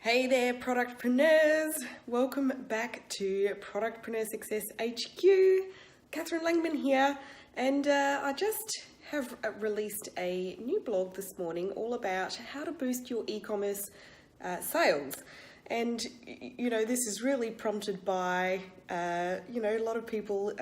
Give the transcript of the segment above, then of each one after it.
Hey there, productpreneurs! Welcome back to Productpreneur Success HQ. Catherine Langman here, and I just have released a new blog this morning all about how to boost your e-commerce sales. And this is really prompted by a lot of people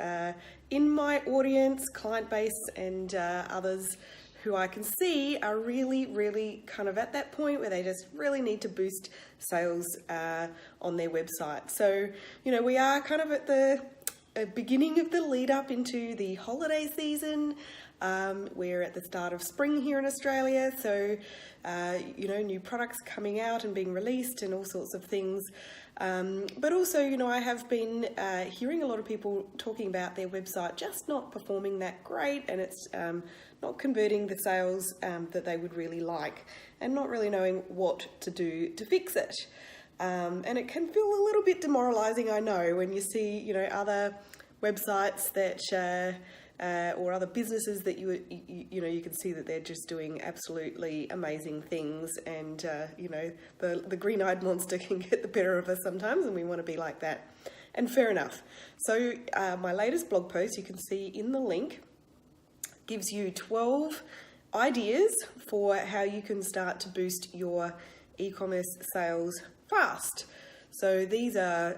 in my audience, client base, and others who I can see are really kind of at that point where they just really need to boost sales on their website. So, we are kind of at the beginning of the lead up into the holiday season. We're at the start of spring here in Australia, so new products coming out and being released and all sorts of things. But also, I have been hearing a lot of people talking about their website just not performing that great, and it's not converting the sales that they would really like, and not really knowing what to do to fix it. And it can feel a little bit demoralizing, I know, when you see, other websites that or other businesses that you can see that they're just doing absolutely amazing things, and the green-eyed monster can get the better of us sometimes, and we want to be like that. And fair enough. So my latest blog post, you can see in the link, gives you 12 ideas for how you can start to boost your e-commerce sales fast. So these are,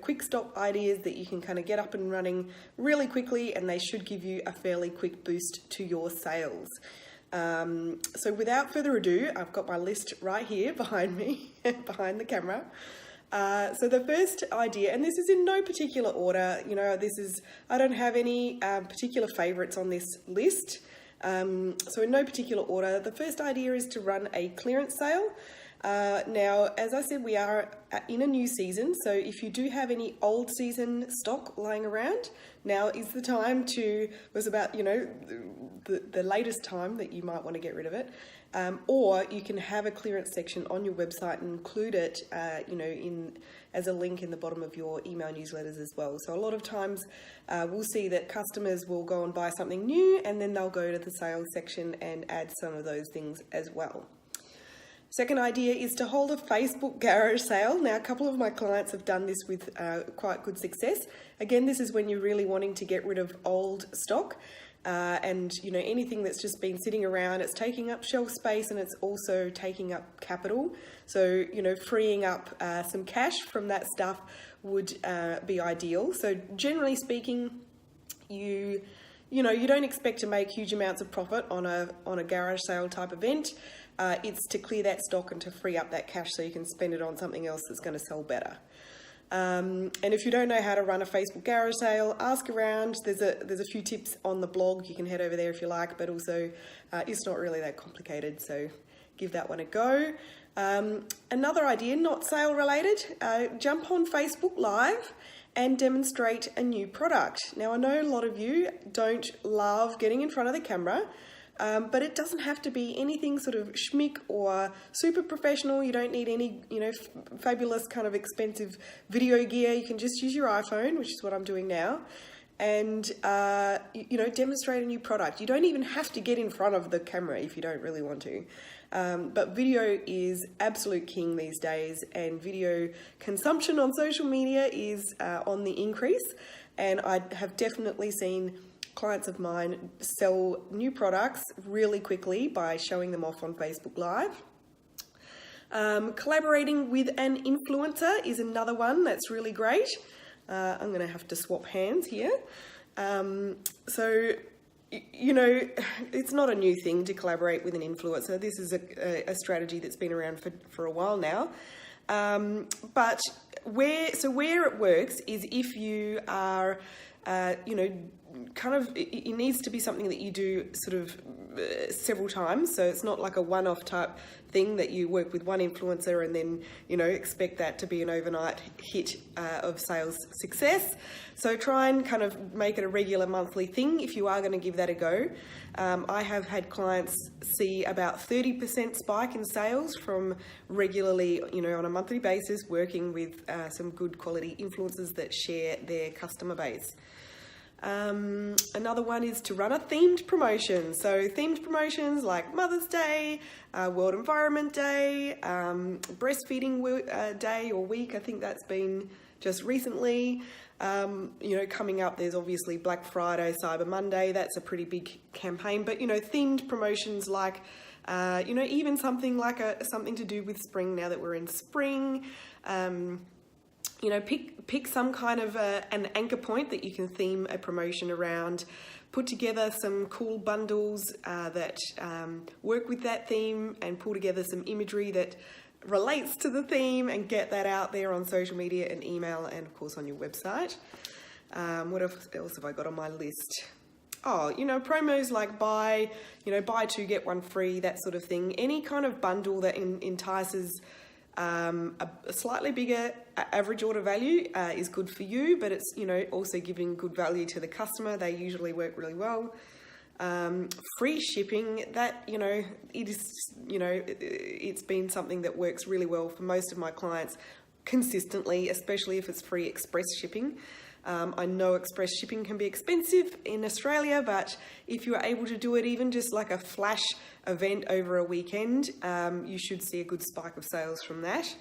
quick stop ideas that you can kind of get up and running really quickly, and they should give you a fairly quick boost to your sales. So without further ado, I've got my list right here behind me, behind the camera. So the first idea, and this is in no particular order, I don't have any particular favorites on this list. So in no particular order, the first idea is to run a clearance sale. Now, as I said, we are in a new season, so if you do have any old season stock lying around, now is the time was about, the latest time that you might want to get rid of it. Or you can have a clearance section on your website and include it, as a link in the bottom of your email newsletters as well. So a lot of times we'll see that customers will go and buy something new, and then they'll go to the sales section and add some of those things as well. Second idea is to hold a Facebook garage sale. Now, a couple of my clients have done this with quite good success. Again, this is when you're really wanting to get rid of old stock. And anything that's just been sitting around, it's taking up shelf space, and it's also taking up capital. So freeing up some cash from that stuff would be ideal. So generally speaking, you don't expect to make huge amounts of profit on a garage sale type event. It's to clear that stock and to free up that cash so you can spend it on something else that's going to sell better. And if you don't know how to run a Facebook garage sale, ask around. There's a few tips on the blog. You can head over there if you like, but also it's not really that complicated, so give that one a go. Another idea, not sale related, jump on Facebook Live and demonstrate a new product. Now, I know a lot of you don't love getting in front of the camera, but it doesn't have to be anything sort of schmick or super professional. You don't need any, fabulous kind of expensive video gear. You can just use your iPhone, which is what I'm doing now, and, demonstrate a new product. You don't even have to get in front of the camera if you don't really want to. But video is absolute king these days, and video consumption on social media is on the increase. And I have definitely seen clients of mine sell new products really quickly by showing them off on Facebook Live. Collaborating with an influencer is another one that's really great. I'm going to have to swap hands here. It's not a new thing to collaborate with an influencer. This is a strategy that's been around for a while now. But where it works is if you are, it needs to be something that you do sort of several times. So it's not like a one-off type thing that you work with one influencer and then, expect that to be an overnight hit of sales success. So try and kind of make it a regular monthly thing if you are going to give that a go. I have had clients see about 30% spike in sales from regularly, on a monthly basis, working with some good quality influencers that share their customer base. Another one is to run a themed promotion. So themed promotions like Mother's Day, World Environment Day, Breastfeeding Day or Week. I think that's been just recently. Coming up, there's obviously Black Friday, Cyber Monday. That's a pretty big campaign. But, themed promotions like, even something like something to do with spring now that we're in spring. Pick some kind of an anchor point that you can theme a promotion around. Put together some cool bundles that work with that theme, and pull together some imagery that relates to the theme, and get that out there on social media and email, and of course on your website. What else have I got on my list? Oh, promos like buy 2 get 1 free, that sort of thing. Any kind of bundle that entices a slightly bigger average order value is good for you, but it's also giving good value to the customer. They usually work really well. Free shipping, that it's been something that works really well for most of my clients consistently, especially if it's free express shipping. I know express shipping can be expensive in Australia, but if you're able to do it even just like a flash event over a weekend, you should see a good spike of sales from that.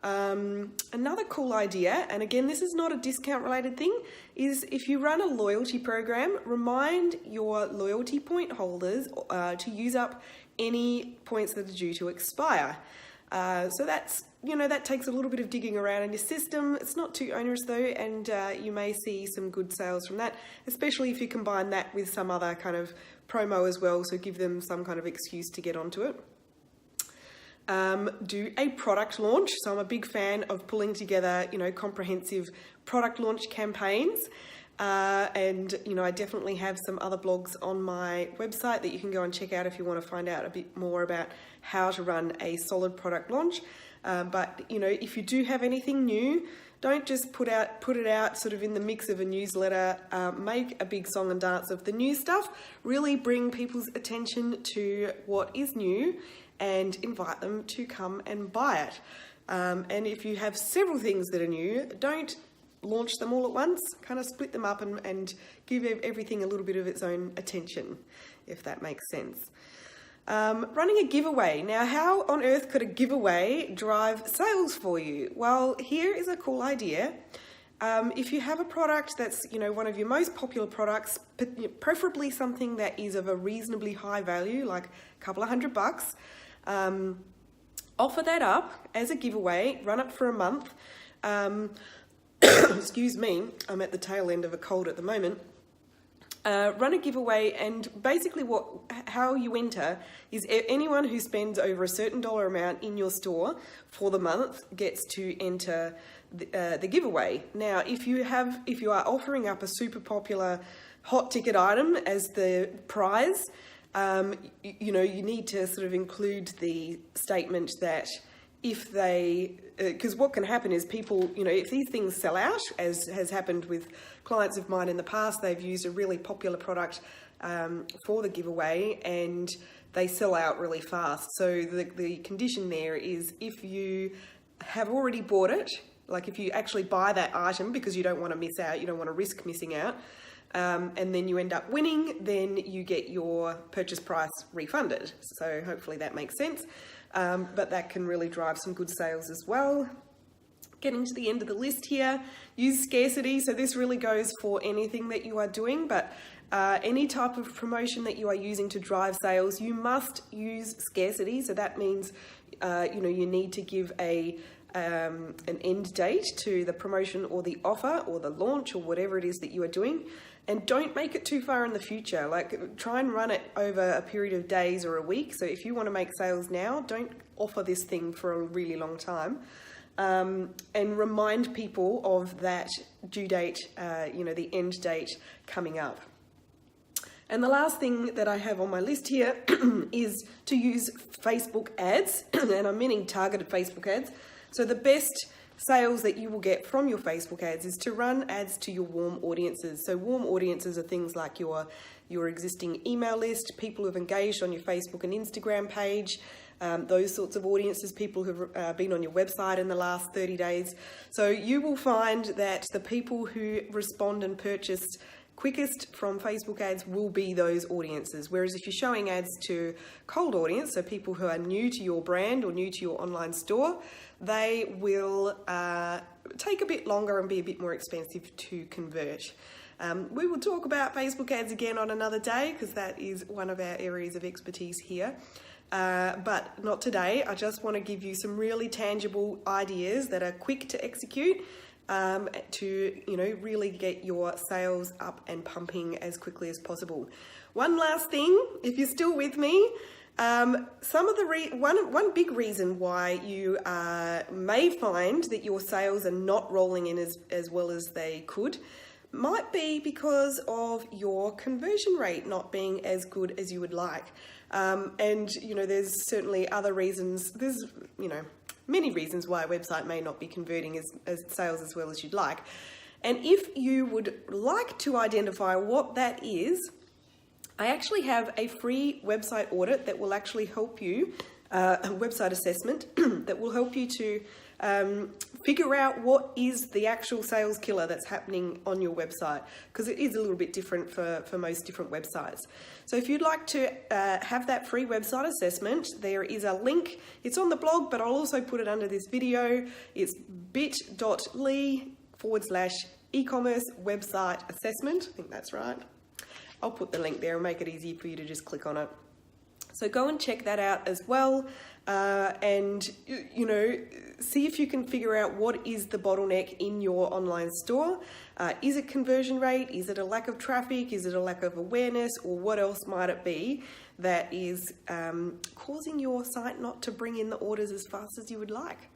Another cool idea, and again, this is not a discount related thing, is if you run a loyalty program, remind your loyalty point holders to use up any points that are due to expire. So that's, that takes a little bit of digging around in your system. It's not too onerous though, and you may see some good sales from that, especially if you combine that with some other kind of promo as well, so give them some kind of excuse to get onto it. Do a product launch. So I'm a big fan of pulling together, comprehensive product launch campaigns. And I definitely have some other blogs on my website that you can go and check out if you want to find out a bit more about how to run a solid product launch. But if you do have anything new, don't just put it out sort of in the mix of a newsletter. Make a big song and dance of the new stuff. Really bring people's attention to what is new and invite them to come and buy it. And if you have several things that are new, don't launch them all at once. Kind of split them up and give everything a little bit of its own attention, if that makes sense. Running a giveaway. Now, how on earth could a giveaway drive sales for you? Well, here is a cool idea. If you have a product that's, one of your most popular products, preferably something that is of a reasonably high value, like a couple of $100, offer that up as a giveaway, run it for a month. Excuse me, I'm at the tail end of a cold at the moment. Run a giveaway, and basically how you enter is anyone who spends over a certain dollar amount in your store for the month gets to enter the giveaway. Now, if you are offering up a super popular hot ticket item as the prize, you need to sort of include the statement that if because what can happen is people, if these things sell out, as has happened with clients of mine in the past, they've used a really popular product for the giveaway and they sell out really fast. So the condition there is if you have already bought it, like if you actually buy that item because you don't want to miss out, you don't want to risk missing out, and then you end up winning, then you get your purchase price refunded. So hopefully that makes sense. But that can really drive some good sales as well. Getting to the end of the list here, use scarcity. So this really goes for anything that you are doing, but any type of promotion that you are using to drive sales, you must use scarcity. So that means, you need to give an end date to the promotion or the offer or the launch or whatever it is that you are doing. And don't make it too far in the future. Like, try and run it over a period of days or a week. So if you want to make sales now, don't offer this thing for a really long time. And remind people of that due date, the end date coming up. And the last thing that I have on my list here is to use Facebook ads, and I'm meaning targeted Facebook ads. So the best sales that you will get from your Facebook ads is to run ads to your warm audiences. So warm audiences are things like your existing email list, people who've engaged on your Facebook and Instagram page, those sorts of audiences, people who've been on your website in the last 30 days. So you will find that the people who respond and purchase quickest from Facebook ads will be those audiences. Whereas if you're showing ads to cold audience, so people who are new to your brand or new to your online store, they will take a bit longer and be a bit more expensive to convert. We will talk about Facebook ads again on another day because that is one of our areas of expertise here. But not today. I just want to give you some really tangible ideas that are quick to execute to really get your sales up and pumping as quickly as possible. One last thing, if you're still with me, one big reason why you may find that your sales are not rolling in as well as they could might be because of your conversion rate not being as good as you would like. And there's certainly other reasons. There's many reasons why a website may not be converting as sales as well as you'd like. And if you would like to identify what that is, I actually have a free website audit that will actually help you, a website assessment that will help you to figure out what is the actual sales killer that's happening on your website, because it is a little bit different for most different websites. So if you'd like to have that free website assessment, there is a link. It's on the blog, but I'll also put it under this video. It's bit.ly/e-commerce website assessment. I think that's right. I'll put the link there and make it easy for you to just click on it. So go and check that out as well, and see if you can figure out what is the bottleneck in your online store. Is it conversion rate? Is it a lack of traffic? Is it a lack of awareness? Or what else might it be that is causing your site not to bring in the orders as fast as you would like?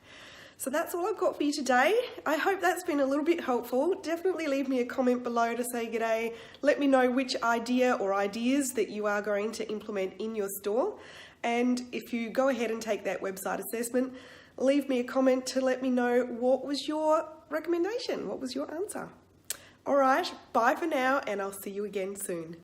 So that's all I've got for you today. I hope that's been a little bit helpful. Definitely leave me a comment below to say g'day. Let me know which idea or ideas that you are going to implement in your store. And if you go ahead and take that website assessment, leave me a comment to let me know what was your recommendation, what was your answer. All right, bye for now, and I'll see you again soon.